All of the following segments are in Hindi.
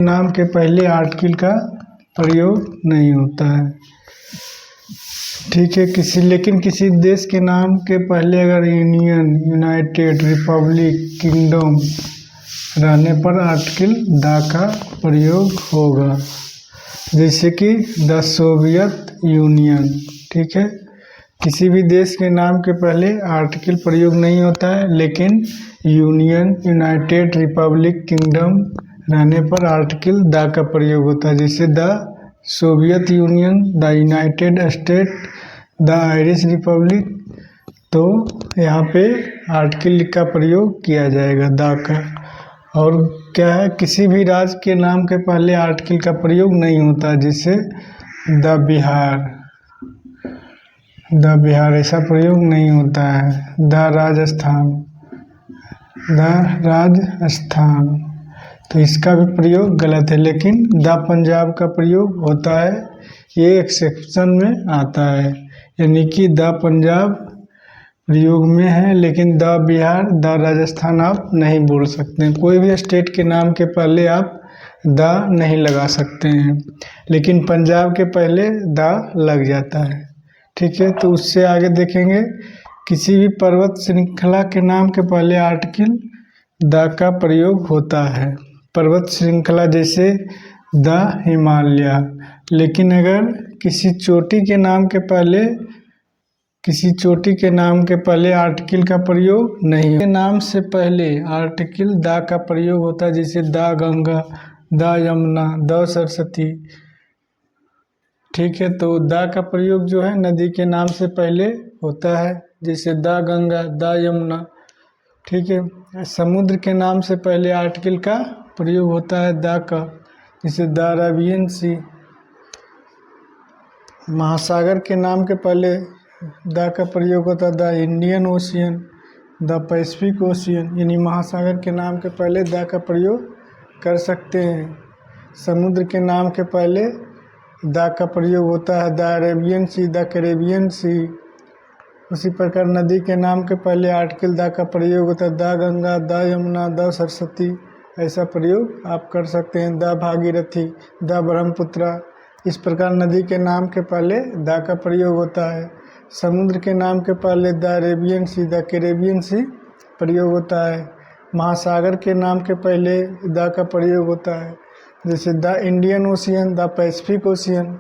नाम के पहले आर्टिकल का प्रयोग नहीं होता है। ठीक है, लेकिन किसी देश के नाम के पहले अगर यूनियन, यूनाइटेड, रिपब्लिक, किंगडम रहने पर आर्टिकल द का प्रयोग होगा, जैसे कि द सोवियत यूनियन। ठीक है, किसी भी देश के नाम के पहले आर्टिकल प्रयोग नहीं होता है, लेकिन यूनियन, यूनाइटेड, रिपब्लिक, किंगडम रहने पर आर्टिकल द का प्रयोग होता है, जैसे the Soviet union, the United state, the Irish Republic. तो यहाँ पे आर्टिकल का प्रयोग किया जाएगा द का। और क्या है, किसी भी राज्य के नाम के पहले आर्टिकल का प्रयोग नहीं होता, जैसे द बिहार ऐसा प्रयोग नहीं होता है। द राजस्थान तो इसका भी प्रयोग गलत है, लेकिन द पंजाब का प्रयोग होता है, ये एक्सेप्शन में आता है, यानी कि द पंजाब प्रयोग में है, लेकिन द बिहार, द राजस्थान आप नहीं बोल सकते। कोई भी स्टेट के नाम के पहले आप द नहीं लगा सकते हैं, लेकिन पंजाब के पहले द लग जाता है। ठीक है, तो उससे आगे देखेंगे, किसी भी पर्वत श्रृंखला के नाम के पहले आर्टिकल द का प्रयोग होता है। पर्वत श्रृंखला जैसे द हिमालय। लेकिन अगर किसी चोटी के नाम के पहले आर्टिकल का प्रयोग नहीं है, नाम से पहले आर्टिकल द का प्रयोग होता है, जैसे the Ganga, the Yamuna, the Saraswati. ठीक है, तो द का प्रयोग जो है नदी के नाम से पहले होता है, जैसे द गंगा, द यमुना। ठीक है, समुद्र के नाम से पहले आर्टिकल का प्रयोग होता है द का, जैसे द अरेबियन सी। महासागर के नाम के पहले द का प्रयोग होता है the Indian ocean, the Pacific ocean, यानी महासागर के नाम के पहले द का प्रयोग कर सकते हैं। समुद्र के नाम के पहले द का प्रयोग होता है the Arabian sea, the Caribbean sea. उसी प्रकार नदी के नाम के पहले आर्टिकल द का प्रयोग होता है the Ganga, the Yamuna, the Saraswati. ऐसा प्रयोग आप कर सकते हैं, द भागीरथी, द ब्रह्मपुत्रा। इस प्रकार नदी के नाम के पहले द का प्रयोग होता है। समुद्र के नाम के पहले the Arabian sea, the Caribbean sea प्रयोग होता है। महासागर के नाम के पहले द का प्रयोग होता है, जैसे the Indian ocean, the Pacific ocean.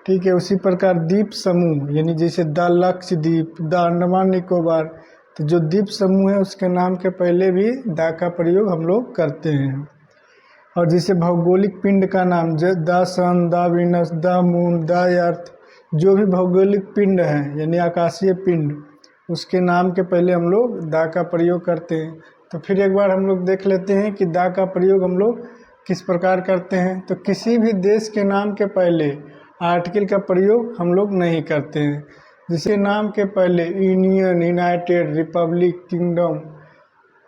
ठीक है, उसी प्रकार द्वीप समूह, यानी जैसे द लक्षद्वीप, द अंडमान निकोबार। तो जो द्वीप समूह है उसके नाम के पहले भी द का प्रयोग हम लोग करते हैं। और जैसे भौगोलिक पिंड का नाम, the sun, the Venus, the moon, the earth. जो भी भौगोलिक पिंड है यानी आकाशीय पिंड, उसके नाम के पहले हम लोग द का प्रयोग करते हैं। तो फिर एक बार हम लोग देख लेते हैं कि द का प्रयोग हम लोग किस प्रकार करते हैं। तो किसी भी देश के नाम के पहले आर्टिकल का प्रयोग हम लोग नहीं करते हैं। जिसके नाम के पहले यूनियन, यूनाइटेड, रिपब्लिक, किंगडम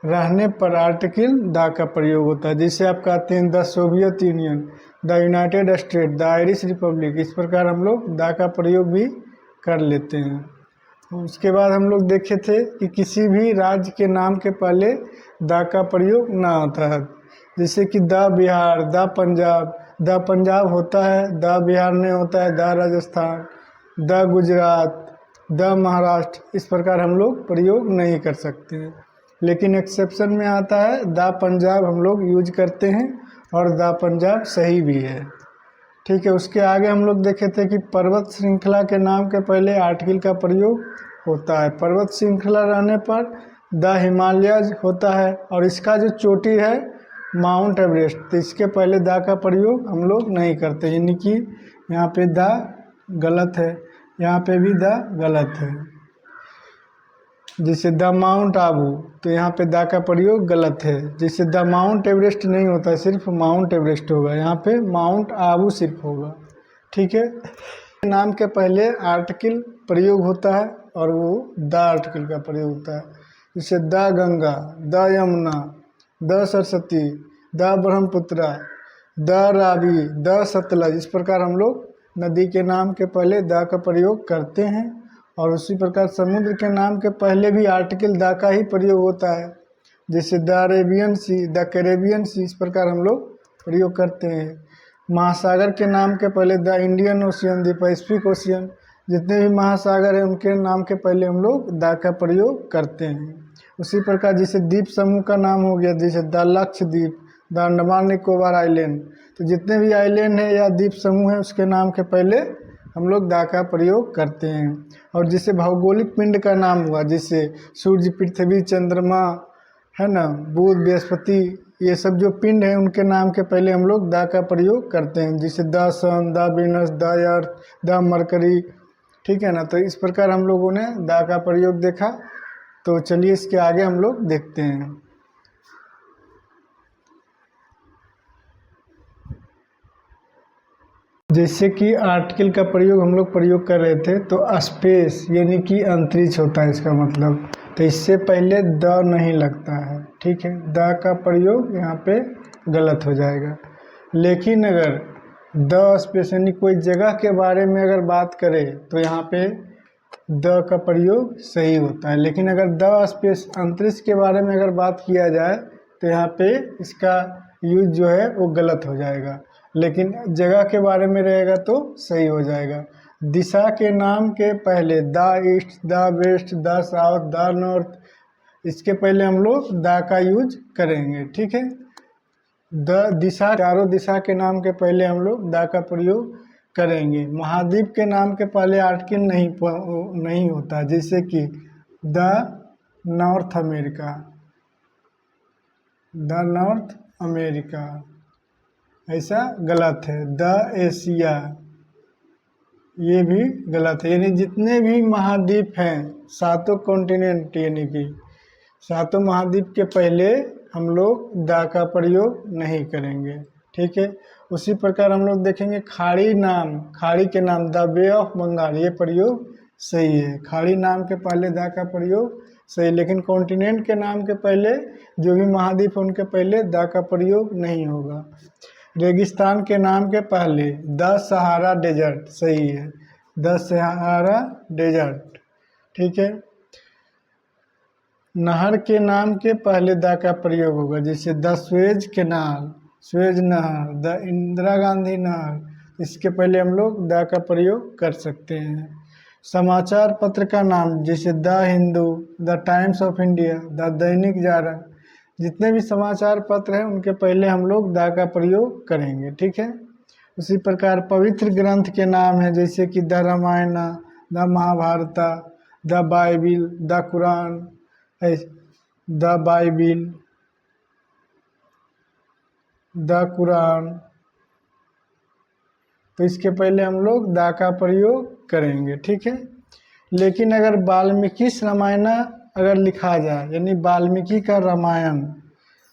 रहने पर आर्टिकल द का प्रयोग होता है। जैसे आप कहते हैं the Soviet union, the United state, the Irish Republic. इस प्रकार हम लोग द का प्रयोग भी कर लेते हैं। उसके बाद हम लोग देखे थे कि किसी भी राज्य के नाम के पहले द का प्रयोग ना होता है, जैसे कि the Bihar, the Punjab. The Punjab होता है, द बिहार में होता है the Rajasthan, the Gujarat, the Maharashtra. इस प्रकार हम लोग प्रयोग नहीं कर सकते हैं, लेकिन एक्सेप्शन में आता है द पंजाब हम लोग यूज करते हैं, और द पंजाब सही भी है। ठीक है, उसके आगे हम लोग देखे थे कि पर्वत श्रृंखला के नाम के पहले आर्टिकल का प्रयोग होता है। पर्वत श्रृंखला रहने पर द हिमालयज होता है, और इसका जो चोटी है माउंट एवरेस्ट, तो इसके पहले द का प्रयोग हम लोग नहीं करते, यानी कि यहाँ पे द गलत है, यहाँ पे भी द गलत है। जैसे द माउंट आबू, तो यहाँ पे द का प्रयोग गलत है। जैसे द माउंट एवरेस्ट नहीं होता है, सिर्फ माउंट एवरेस्ट होगा, यहाँ पे माउंट आबू सिर्फ होगा। ठीक है, नाम के पहले आर्टिकल प्रयोग होता है, और वो द आर्टिकल का प्रयोग होता है। जैसे the Ganga, the Yamuna, the Saraswati, the Brahmaputra, the Ravi, the Sutlej. इस प्रकार हम लोग नदी के नाम के पहले द का प्रयोग करते हैं। और उसी प्रकार समुद्र के नाम के पहले भी आर्टिकल द का ही प्रयोग होता है, जैसे the Arabian sea, the Caribbean sea. इस प्रकार हम लोग प्रयोग करते हैं। महासागर के नाम के पहले the Indian ocean, the Pacific ocean, जितने भी महासागर हैं उनके नाम के पहले हम लोग द का प्रयोग करते हैं। उसी प्रकार जैसे द्वीप समूह का नाम हो गया, जैसे the Lakshadweep, the Andaman Nicobar island, तो जितने भी आइलैंड हैं या द्वीप समूह हैं उसके नाम के पहले हम लोग द का प्रयोग करते हैं। और जैसे भौगोलिक पिंड का नाम हुआ, जैसे सूर्य, पृथ्वी, चंद्रमा है ना, बुध, बृहस्पति, ये सब जो पिंड हैं उनके नाम के पहले हम लोग द का प्रयोग करते हैं, जैसे the sun, the Venus, the earth, the Mercury, ठीक है ना। तो इस प्रकार हम लोगों ने द का प्रयोग देखा। तो चलिए इसके आगे हम लोग देखते हैं। जैसे कि आर्टिकल का प्रयोग हम लोग प्रयोग कर रहे थे, तो स्पेस यानी कि अंतरिक्ष होता है इसका मतलब, तो इससे पहले द नहीं लगता है, ठीक है। द का प्रयोग यहाँ पे गलत हो जाएगा। लेकिन अगर द स्पेस यानी कोई जगह के बारे में अगर बात करें तो यहाँ पे द का प्रयोग सही होता है। लेकिन अगर द स्पेस अंतरिक्ष के बारे में अगर बात किया जाए तो यहाँ पे इसका यूज जो है वो गलत हो जाएगा। लेकिन जगह के बारे में रहेगा तो सही हो जाएगा। दिशा के नाम के पहले the east, the west, the south, the north, इसके पहले हम लोग द का यूज करेंगे, ठीक है। द दिशा, चारों दिशा के नाम के पहले हम लोग द का प्रयोग करेंगे। महाद्वीप के नाम के पहले आर्टिकल नहीं होता, जैसे कि the north America, the north America, ऐसा गलत है। द एशिया, ये भी गलत है। यानी जितने भी महाद्वीप हैं, सातों कॉन्टिनेंट, यानी कि सातों महाद्वीप के पहले हम लोग द का प्रयोग नहीं करेंगे, ठीक है। उसी प्रकार हम लोग देखेंगे खाड़ी नाम, खाड़ी के नाम द बे ऑफ बंगाल, ये प्रयोग सही है। खाड़ी नाम के पहले द का प्रयोग सही, लेकिन कॉन्टिनेंट के नाम के पहले जो भी महाद्वीप है उनके पहले द का प्रयोग नहीं होगा। रेगिस्तान के नाम के पहले द सहारा डेजर्ट, सही है, द सहारा डेजर्ट, ठीक है। नहर के नाम के पहले द का प्रयोग होगा, जैसे द स्वेज कैनाल, स्वेज नहर, द इंदिरा गांधी नहर, इसके पहले हम लोग द का प्रयोग कर सकते हैं। समाचार पत्र का नाम, जैसे the Hindu, the times of India, the Dainik Jagran, जितने भी समाचार पत्र हैं उनके पहले हम लोग द का प्रयोग करेंगे, ठीक है। उसी प्रकार पवित्र ग्रंथ के नाम है, जैसे कि the Ramayana, the Mahabharata, the Bible, the Quran, the Bible, the Quran, तो इसके पहले हम लोग द का प्रयोग करेंगे, ठीक है। लेकिन अगर वाल्मीकि रामायण अगर लिखा जाए, यानी वाल्मीकि का रामायण,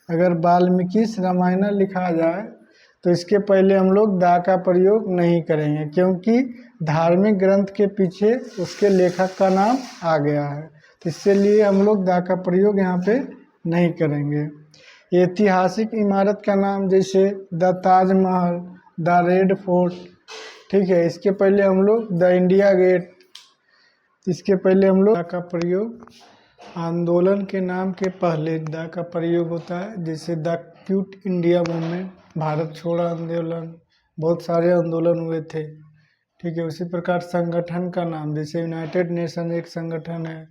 अगर वाल्मीकि रामायण लिखा जाए तो इसके पहले हम लोग द का प्रयोग नहीं करेंगे, क्योंकि धार्मिक ग्रंथ के पीछे उसके लेखक का नाम आ गया है, तो इसलिए हम लोग द का प्रयोग यहाँ पे नहीं करेंगे। ऐतिहासिक इमारत का नाम, जैसे the Taj Mahal, the red fort, ठीक है, इसके पहले हम लोग द इंडिया गेट, इसके पहले हम लोग द का प्रयोग। आंदोलन के नाम के पहले द का प्रयोग होता है, जैसे the quit India movement, Bharat छोड़ो आंदोलन, बहुत सारे आंदोलन हुए थे, ठीक है। उसी प्रकार संगठन का नाम, जैसे यूनाइटेड नेशन एक संगठन है।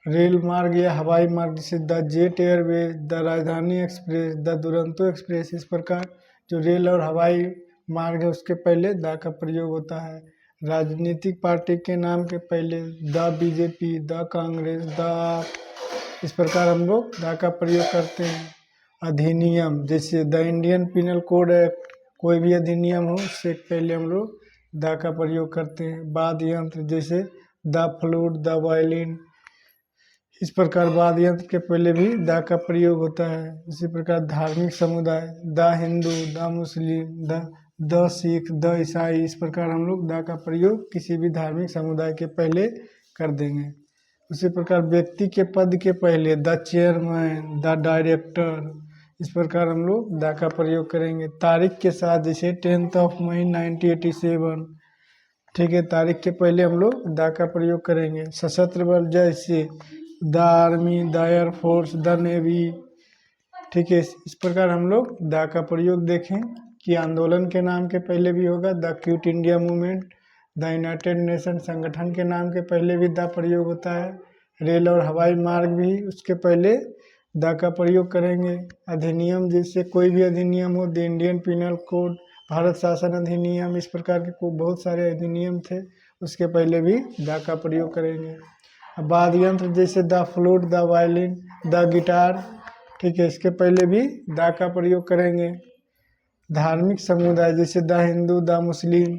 रेल मार्ग या हवाई मार्ग, जैसे द जेट एयरवेज, द राजधानी एक्सप्रेस, द दुरंतो एक्सप्रेस, इस प्रकार जो रेल और हवाई मार्ग है उसके पहले द का प्रयोग होता है। राजनीतिक पार्टी के नाम के पहले the BJP, the Congress, the आप, इस प्रकार हम लोग द का प्रयोग करते हैं। अधिनियम, जैसे the Indian penal code act, कोई भी अधिनियम हो उससे पहले हम लोग द का प्रयोग करते हैं। वाद्य यंत्र, जैसे द फ्लूट, द वायलिन, इस प्रकार वाद्य यंत्र के पहले भी द का प्रयोग होता है। इसी प्रकार धार्मिक समुदाय, the Hindu, the Muslim, the Sikh, the ईसाई, इस प्रकार हम लोग द का प्रयोग किसी भी धार्मिक समुदाय के पहले कर देंगे। उसी प्रकार व्यक्ति के पद के पहले द चेयरमैन, द डायरेक्टर, इस प्रकार हम लोग द का प्रयोग करेंगे। तारीख के साथ, जैसे 10 मई 1987, ठीक है, तारीख के पहले हम लोग द का प्रयोग करेंगे। सशस्त्र बल, जैसे the army, the air force, the navy, ठीक है, इस प्रकार हम लोग द का प्रयोग देखें कि आंदोलन के नाम के पहले भी होगा the quit India movement. The United nation संगठन के नाम के पहले भी द प्रयोग होता है। रेल और हवाई मार्ग भी उसके पहले द का प्रयोग करेंगे। अधिनियम, जैसे कोई भी अधिनियम हो, the Indian penal code, Bharat शासन अधिनियम, इस प्रकार के बहुत सारे अधिनियम थे, उसके पहले भी द का प्रयोग करेंगे। अब वाद्य यंत्र जैसे the flute, the violin, the guitar, ठीक है, इसके पहले भी द का प्रयोग करेंगे। धार्मिक समुदाय जैसे द हिंदू, द मुस्लिम,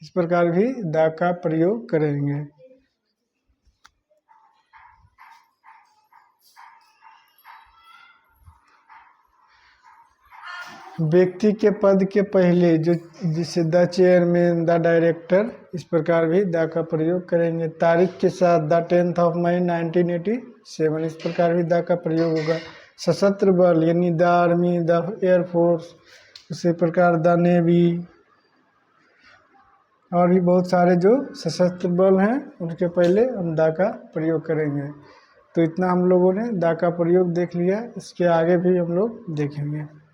इस प्रकार भी द का प्रयोग करेंगे। व्यक्ति के पद के पहले जो, जिसे द चेयरमैन, द डायरेक्टर, इस प्रकार भी द का प्रयोग करेंगे। तारीख के साथ द 10th of May 1987, इस प्रकार भी द का प्रयोग होगा। सशस्त्र बल यानी द आर्मी, द एयरफोर्स, उसी प्रकार द नेवी, और भी बहुत सारे जो सशस्त्र बल हैं उनके पहले हम द का प्रयोग करेंगे। तो इतना हम लोगों ने द का प्रयोग देख लिया, इसके आगे भी हम लोग देखेंगे।